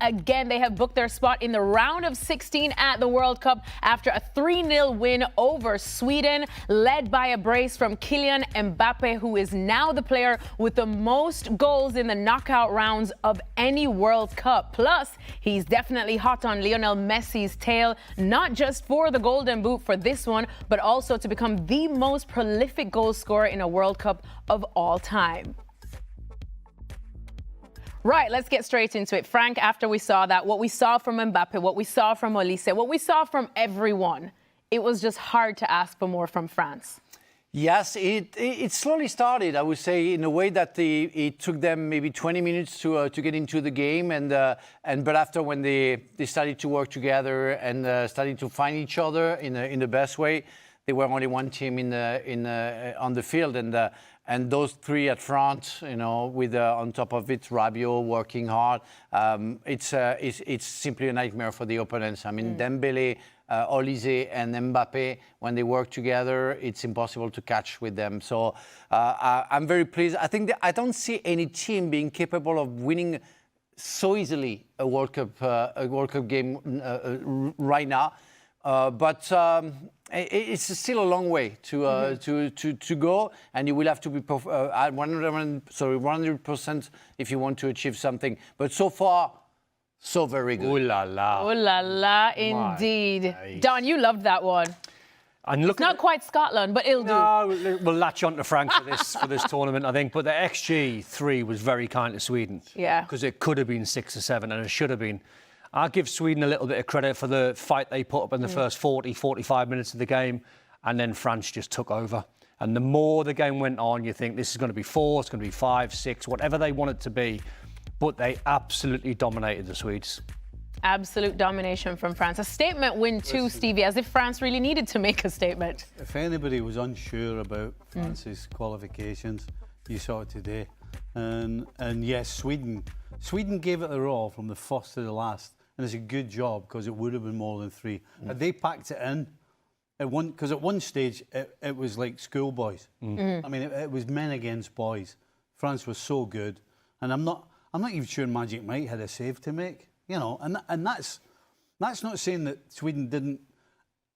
again. They have booked their spot in the round of 16 at the World Cup after a 3-0 win over Sweden, led by a brace from Kylian MBAPPÉ, who is now the player with the most goals in the knockout rounds of any World Cup. Plus, he's definitely hot on Lionel Messi's tail, not just for the Golden Boot for this one, but also to become the most prolific goal scorer in a World Cup of all time. Right, let's get straight into it. Frank, after we saw that, what we saw from Mbappé, what we saw from Olise, what we saw from everyone, it was just hard to ask for more from France. Yes, it slowly started, I would say, in a way that it took them maybe 20 minutes to get into the game, but after when they started to work together and started to find each other in the best way, they were only one team on the field, and those three at front, you know, with on top of it Rabiot working hard, it's simply a nightmare for the opponents. I mean, Dembélé, Olise and Mbappé, when they work together, it's impossible to catch with them. So I'm very pleased. I think that I don't see any team being capable of winning so easily a World Cup game right now. But it's still a long way to go, and you will have to be 100% if you want to achieve something. But so far, so very good. Ooh la la. Oh la la, indeed. Don, you loved that one. And look, it's not quite Scotland, but it'll do. No, we'll latch on to Frank for this tournament, I think. But the XG3 was very kind to Sweden. Yeah. Because it could have been 6 or 7, and it should have been. I'll give Sweden a little bit of credit for the fight they put up in the first 40, 45 minutes of the game, and then France just took over. And the more the game went on, you think this is going to be 4, it's going to be 5, 6, whatever they want it to be. But they absolutely dominated the Swedes. Absolute domination from France. A statement win too, Stevie, as if France really needed to make a statement. If anybody was unsure about France's qualifications, you saw it today. And yes, Sweden gave it their all from the first to the last. And it's a good job, because it would have been more than 3. They packed it in. Because at one stage, it was like schoolboys. I mean, it was men against boys. France was so good. And I'm not even sure Magic Mike had a save to make. You know, and that's not saying that Sweden didn't.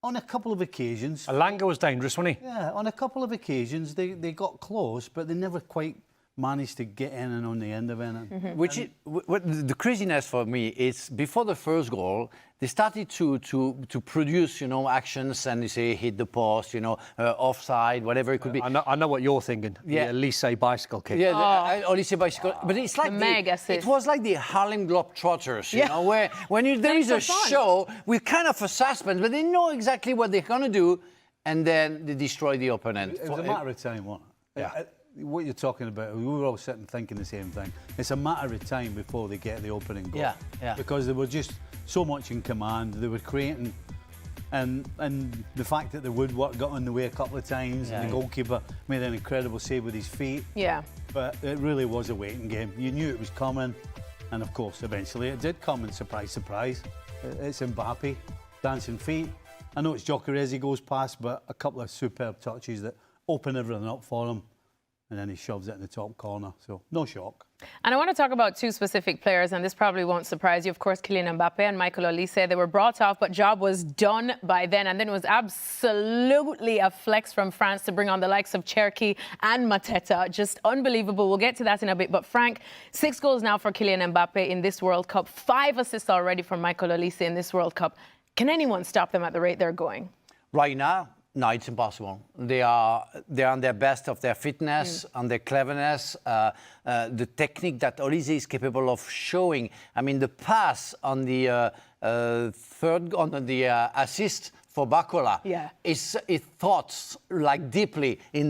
On a couple of occasions, Alanga was dangerous, wasn't he? Yeah, on a couple of occasions they got close, but they never quite managed to get in and on the end of it. The craziness for me is before the first goal, they started to produce, you know, actions, and they say hit the post, you know, offside, whatever it could be. I know what you're thinking. Yeah. The Olise bicycle kick. Yeah, Olise bicycle. But it's like it was like the Harlem Globetrotters, you know, where there is a show with kind of a suspense, but they know exactly what they're going to do, and then they destroy the opponent. It was a matter of time, wasn't it? Yeah. What you're talking about, we were all sitting thinking the same thing. It's a matter of time before they get the opening goal. Yeah. Because they were just so much in command. They were creating, and the fact that the woodwork got in the way a couple of times, and the goalkeeper made an incredible save with his feet. Yeah. But it really was a waiting game. You knew it was coming, and of course, eventually it did come. And surprise, surprise, it's Mbappé, dancing feet. I know it's Gyökeres he goes past, but a couple of superb touches that open everything up for him. And then he shoves it in the top corner, so no shock. And I want to talk about 2 specific players, and this probably won't surprise you. Of course, Kylian Mbappé and Michael Olise, they were brought off, but job was done by then. And then it was absolutely a flex from France to bring on the likes of Thierry and Mateta. Just unbelievable. We'll get to that in a bit. But Frank, 6 goals now for Kylian Mbappé in this World Cup, 5 assists already from Michael Olise in this World Cup. Can anyone stop them at the rate they're going? Right now? No, it's impossible. They are on their best of their fitness, on their cleverness, the technique that Olise is capable of showing. I mean, the pass on the assist for Barcola is thought like deeply in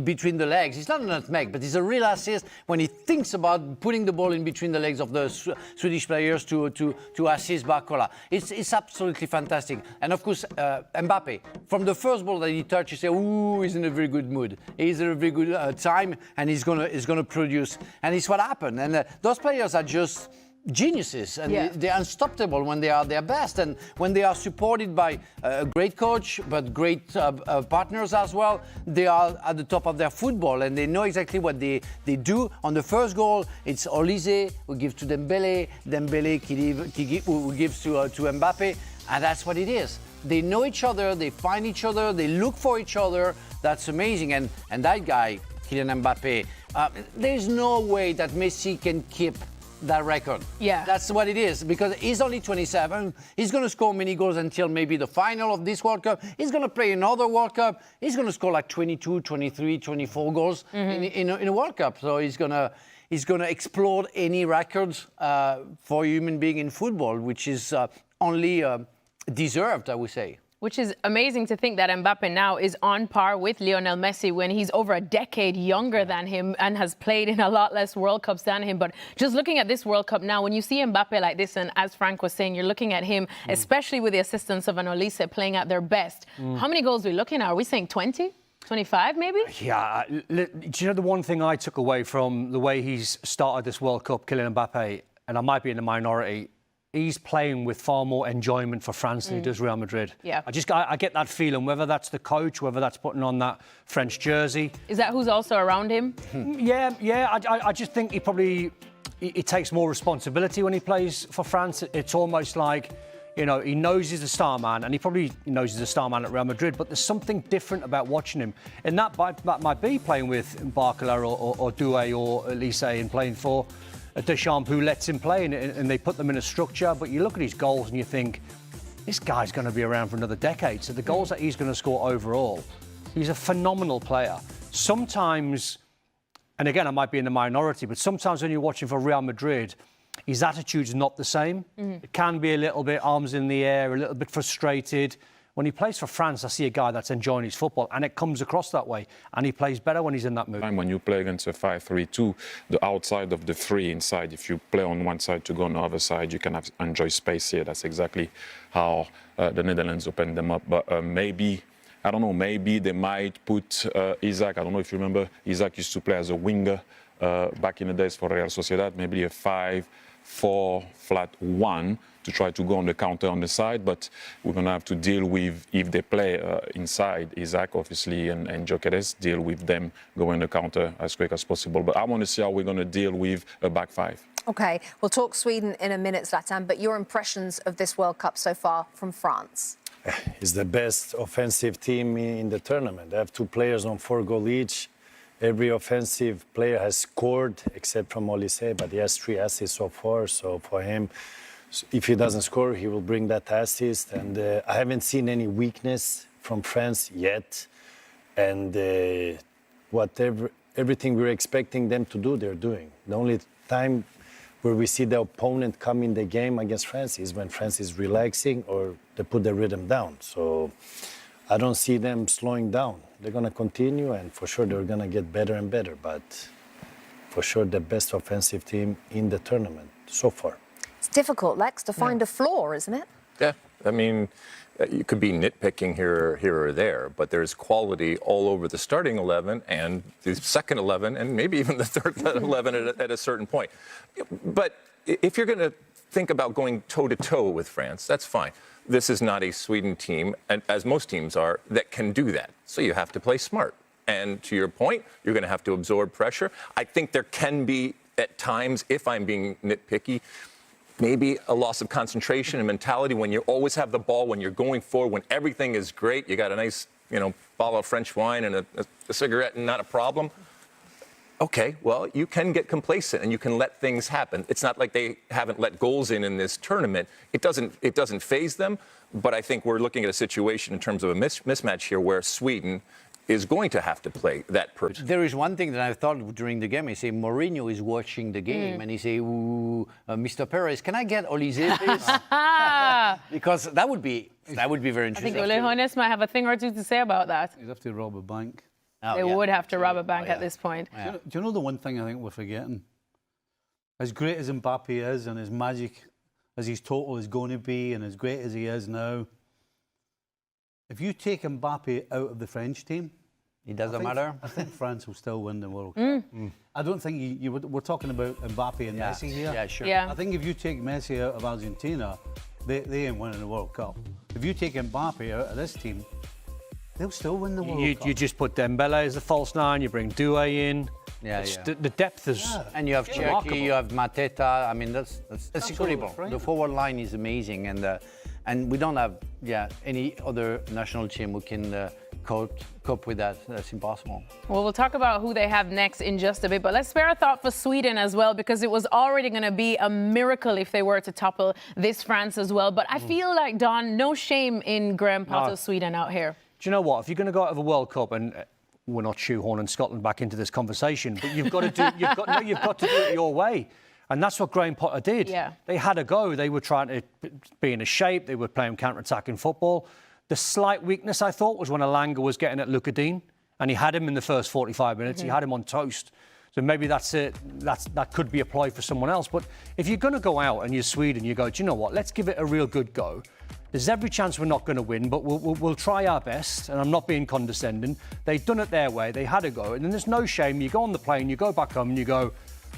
between the legs. It's not a nutmeg, but it's a real assist when he thinks about putting the ball in between the legs of the Swedish players to assist Barcola. It's absolutely fantastic. And of course, Mbappé, from the first ball that he touched, you say, ooh, he's in a very good mood. He's in a very good time, and he's gonna produce. And it's what happened. And those players are just geniuses, and Yeah. they're unstoppable when they are their best, and when they are supported by a great coach but great partners as well. They are at the top of their football, and they know exactly what they do. On the first goal, it's Olise who gives to Dembele, who gives to MBAPPÉ, and that's what it is. They know each other, they find each other, they look for each other. That's amazing, and that guy, Kylian Mbappé, there's no way that Messi can keep that record. Yeah. That's what it is, because he's only 27. He's going to score many goals until maybe the final of this World Cup. He's going to play another World Cup. He's going to score like 22, 23, 24 goals in a World Cup. So he's going to explode any records for a human being in football, which is only deserved, I would say. Which is amazing to think that Mbappé now is on par with Lionel Messi when he's over a decade younger than him and has played in a lot less World Cups than him. But just looking at this World Cup now, when you see Mbappé like this, and as Frank was saying, you're looking at him, especially with the assistance of an Olise playing at their best. How many goals are we looking at? Are we saying 20? 25 maybe? Yeah. Do you know the one thing I took away from the way he's started this World Cup, Kylian Mbappé, and I might be in the minority, he's playing with far more enjoyment for France than he does Real Madrid. Yeah. I get that feeling, whether that's the coach, whether that's putting on that French jersey. Is that who's also around him? Yeah. I just think he takes more responsibility when he plays for France. It's almost like, you know, he knows he's a star man, and he probably knows he's a star man at Real Madrid, but there's something different about watching him. And that might be playing with Barcola or Doué or Olise and playing for Deschamps, who lets him play, and they put them in a structure. But you look at his goals and you think, this guy's going to be around for another decade. So the goals that he's going to score overall, he's a phenomenal player. Sometimes, and again, I might be in the minority, but sometimes when you're watching for Real Madrid, his attitude's not the same. It can be a little bit arms in the air, a little bit frustrated. When he plays for France, I see a guy that's enjoying his football, and it comes across that way. And he plays better when he's in that mood. When you play against a 5-3-2, the outside of the three inside, if you play on one side to go on the other side, you can enjoy space here. That's exactly how the Netherlands opened them up. But maybe, I don't know, maybe they might put Isaac. I don't know if you remember, Isaac used to play as a winger back in the days for Real Sociedad, maybe a 5-4-1 to try to go on the counter on the side, but we're going to have to deal with, if they play inside, Isaac, obviously, and Gyökeres, deal with them going the counter as quick as possible. But I want to see how we're going to deal with a back five. OK, we'll talk Sweden in a minute, Zlatan, but your impressions of this World Cup so far from France? It's the best offensive team in the tournament. They have 2 players on 4 goals each. Every offensive player has scored, except from Olise, but he has 3 assists so far. So for him, if he doesn't score, he will bring that assist. And I haven't seen any weakness from France yet. And everything we're expecting them to do, they're doing. The only time where we see the opponent come in the game against France is when France is relaxing or they put the rhythm down. So I don't see them slowing down. They're going to continue, and for sure they're going to get better and better. But for sure the best offensive team in the tournament so far. It's difficult, Lex, to find a flaw, isn't it? Yeah, I mean, you could be nitpicking here or there, but there's quality all over the starting 11 and the second 11 and maybe even the third 11 at a certain point. But if you're going to think about going toe-to-toe with France, that's fine. This is not a Sweden team, and as most teams are, that can do that. So you have to play smart. And to your point, you're going to have to absorb pressure. I think there can be, at times, if I'm being nitpicky, maybe a loss of concentration and mentality when you always have the ball, when you're going forward, when everything is great, you got a nice, bottle of French wine and a cigarette and not a problem. Okay, well, you can get complacent and you can let things happen. It's not like they haven't let goals in this tournament. It doesn't faze them, but I think we're looking at a situation in terms of a mismatch here where Sweden is going to have to play that person. There is one thing that I thought during the game. I say Mourinho is watching the game, and he say, "Mr. Perez, can I get Olise, please?" Because that would be very I interesting. think Ole Hoeneß might have a thing or two to say about that. You'd have to rob a bank. They would have to rob a bank at this point. Yeah. Do you know the one thing I think we're forgetting? As great as Mbappé is and as magic as his total is going to be and as great as he is now, if you take Mbappé out of the French team, It doesn't matter. I think France will still win the World Cup. I don't think we're talking about Mbappé and Messi here. Yeah, sure. Yeah. I think if you take Messi out of Argentina, they ain't winning the World Cup. If you take Mbappé out of this team, they'll still win the World Cup. You just put Dembele as the false nine, you bring Doué in. Yeah, It's yeah. The depth is... And you have remarkable. Cherki, you have Mateta. I mean, that's incredible. right. The forward line is amazing, and we don't have any other national team who can cope with that. That's impossible. Well, we'll talk about who they have next in just a bit, but let's spare a thought for Sweden as well, because it was already going to be a miracle if they were to topple this France as well. But I feel like, Don, no shame in Graham Potter's Sweden out here. Do you know what? If you're going to go out of a World Cup, and we're not shoehorning Scotland back into this conversation, but you've got to do you've got to do it your way. And that's what Graham Potter did. Yeah. They had a go. They were trying to be in a shape. They were playing counter-attacking football. The slight weakness, I thought, was when Alanga was getting at Luka Dean, and he had him in the first 45 minutes. He had him on toast. So maybe that's it. That could be applied for someone else. But if you're going to go out and you're Sweden, you go, do you know what? Let's give it a real good go. There's every chance we're not going to win, but we'll try our best. And I'm not being condescending. They've done it their way. They had a go. And then there's no shame. You go on the plane, you go back home, and you go,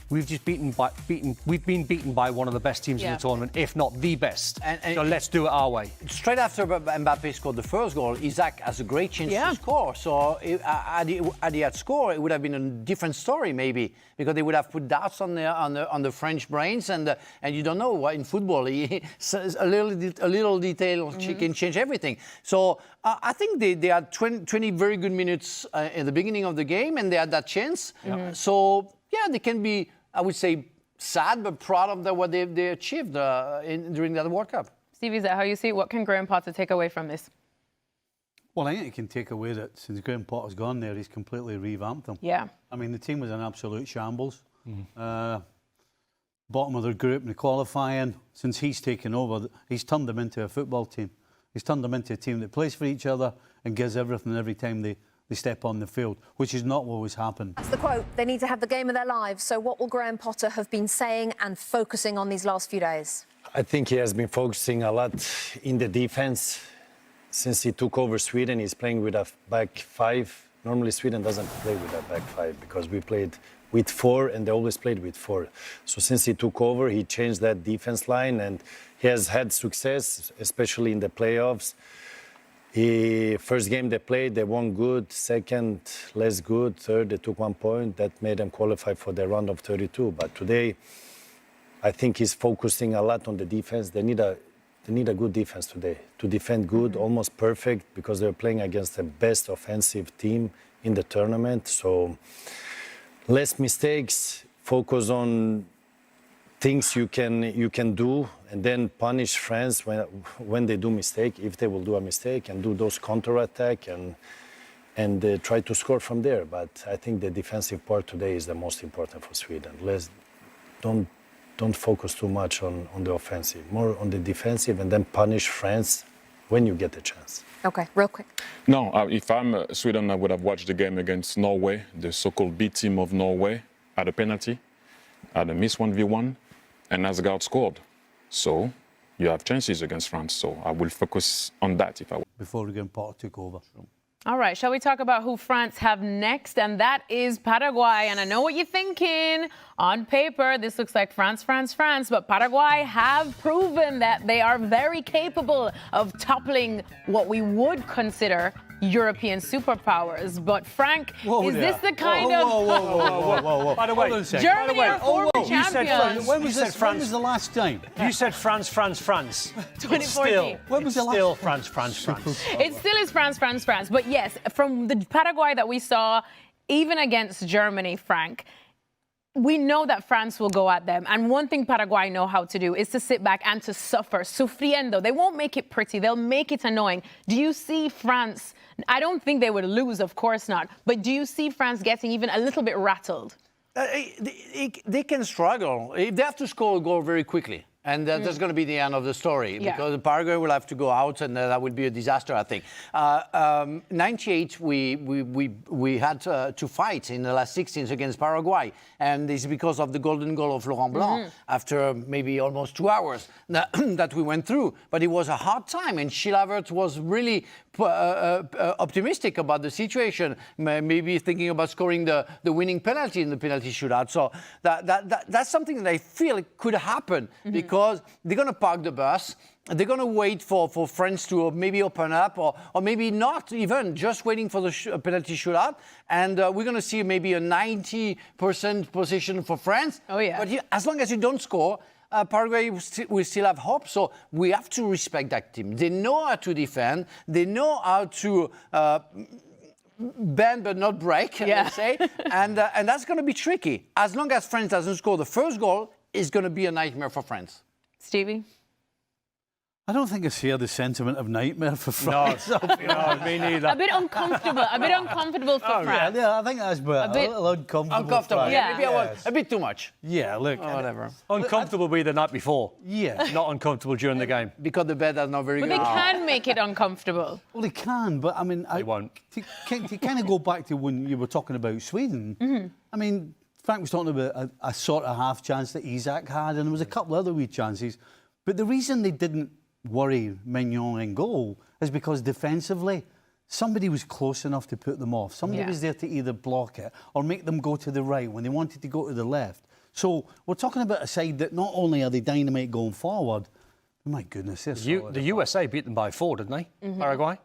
we've been beaten by one of the best teams in the tournament, if not the best. So let's do it our way. Straight after Mbappé scored the first goal, Isaac has a great chance to score. So had he had scored, it would have been a different story maybe, because they would have put doubts on the French brains, and you don't know what in football a little detail can change everything. So I think they had 20 very good minutes in the beginning of the game, and they had that chance. So yeah, they can be, I would say, sad but proud of what they achieved during the World Cup. Steve, is that how you see it? What can Graham Potter take away from this? Well, I think he can take away that since Graham Potter's gone there, he's completely revamped them. Yeah. I mean, the team was an absolute shambles. Bottom of their group in the qualifying. Since he's taken over, he's turned them into a football team. He's turned them into a team that plays for each other and gives everything every time they step on the field, which is not what always happened. That's the quote. They need to have the game of their lives. So what will Graham Potter have been saying and focusing on these last few days? I think he has been focusing a lot in the defense. Since he took over Sweden, he's playing with a back five. Normally, Sweden doesn't play with a back five because we played with four and they always played with four. So since he took over, he changed that defense line and he has had success, especially in the playoffs. First game they played, they won good. Second, less good. Third, they took 1 point. That made them qualify for the round of 32. But today, I think he's focusing a lot on the defense. They need a good defense today to defend good, almost perfect, because they're playing against the best offensive team in the tournament. So less mistakes, focus on things you can do, and then punish France when they do mistake, if they will do a mistake, and do those counter-attack and try to score from there. But I think the defensive part today is the most important for Sweden. Don't focus too much on the offensive, more on the defensive, and then punish France when you get the chance. Okay, real quick. No, if I'm Sweden, I would have watched the game against Norway, the so-called B team of Norway, at a penalty, at a miss 1v1, and Asgard scored. So you have chances against France. So I will focus on that if I were. Before Graham Potter took over. All right, shall we talk about who France have next? And that is Paraguay. And I know what you're thinking. On paper, this looks like France, but Paraguay have proven that they are very capable of toppling what we would consider European superpowers. But Frank, is this the kind of... Whoa. By the way, Germany are former champions. When was the last time? You said France. 2014. When was the last? Still France. It still is France. But yes, from the Paraguay that we saw, even against Germany, Frank, we know that France will go at them. And one thing Paraguay know how to do is to sit back and to suffer. Sufriendo. They won't make it pretty. They'll make it annoying. Do you see France... I don't think they would lose, of course not. But do you see France getting even a little bit rattled? They can struggle. They have to score a goal very quickly. And that's going to be the end of the story Yeah. because Paraguay will have to go out, and that would be a disaster, I think. 98, we had to fight in the last 16s against Paraguay, and this is because of the golden goal of Laurent Blanc after maybe almost 2 hours that we went through. But it was a hard time, and Chilavert was really optimistic about the situation, maybe thinking about scoring the winning penalty in the penalty shootout. So that's something that I feel could happen because they're going to park the bus. They're going to wait for France to maybe open up or maybe not even, just waiting for the penalty shootout. And we're going to see maybe a 90% position for France. Oh, yeah. But as long as you don't score, Paraguay will still have hope. So we have to respect that team. They know how to defend. They know how to bend but not break, let's say. And that's going to be tricky. As long as France doesn't score the first goal, it's going to be a nightmare for France. Stevie? I don't think I share the sentiment of nightmare for France. No, me neither. A bit uncomfortable for France. Yeah, I think that's a little uncomfortable. Uncomfortable. France. Yeah. Maybe I was a bit too much. Yeah, look. Whatever. Uncomfortable be the night before. Yeah. Not uncomfortable during the game. Because the bed is not very But good. they can make it uncomfortable. Well, they can, but I mean, They won't. To kind of go back to when you were talking about Sweden, I mean, Frank was talking about a sort of half chance that Isak had, and there was a couple other wee chances. But the reason they didn't worry Mignon in goal is because defensively, somebody was close enough to put them off. Somebody was there to either block it or make them go to the right when they wanted to go to the left. So we're talking about a side that not only are they dynamite going forward, my goodness, they're solid. The USA beat them by 4, didn't they? Paraguay?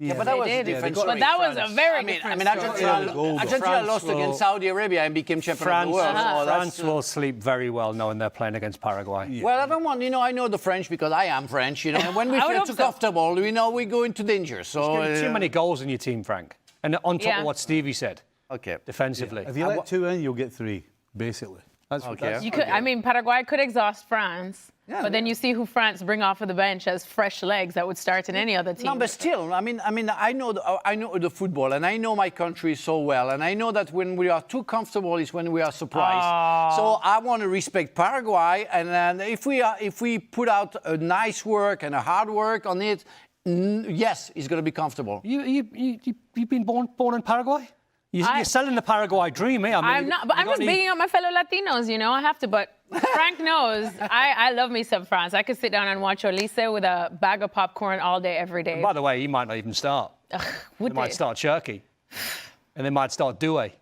Yeah, but that was a different story. But that was a very different story. Argentina lost against Saudi Arabia and became champion of the world. So France will sleep very well knowing they're playing against Paraguay. Yeah. Well, I don't want, I know the French because I am French, and when we I would feel hope too so. comfortable, we go into danger. So There's too many goals in your team, Frank. And on top of what Stevie said, Okay. defensively. If you let 2 in, you'll get 3, basically. That's Okay. That's, You could, I mean, Paraguay could exhaust France, Yeah. but then you see who France bring off of the bench as fresh legs that would start in any other team. No, but still, I mean, I know the football, and I know my country so well, and I know that when we are too comfortable is when we are surprised. So I want to respect Paraguay, and if we put out a nice work and a hard work on it, yes, it's going to be comfortable. You've been born in Paraguay? You're selling the Paraguay dream, eh? I mean, I'm not, but I'm just bigging up my fellow Latinos, I have to. But Frank knows I love me some France. I could sit down and watch Olise with a bag of popcorn all day, every day. By the way, he might not even start. They might start Cherky. And they might start Doué.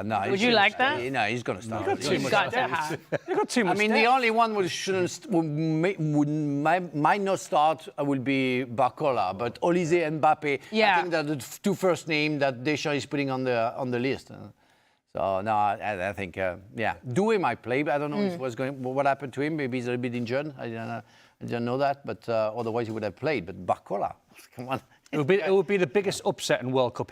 No, Would you like that? No, he's going to start. You've got to have. They've got too much I mean, the only one might not start will be Barcola, but Olise and MBAPPÉ, Yeah. I think that the 2 first names that Deschamps is putting on the list. So no, I think Doué might play, but I don't know what happened to him. Maybe he's a bit injured. I didn't know that, but otherwise he would have played. But Barcola, come on. It would be the biggest upset in World Cup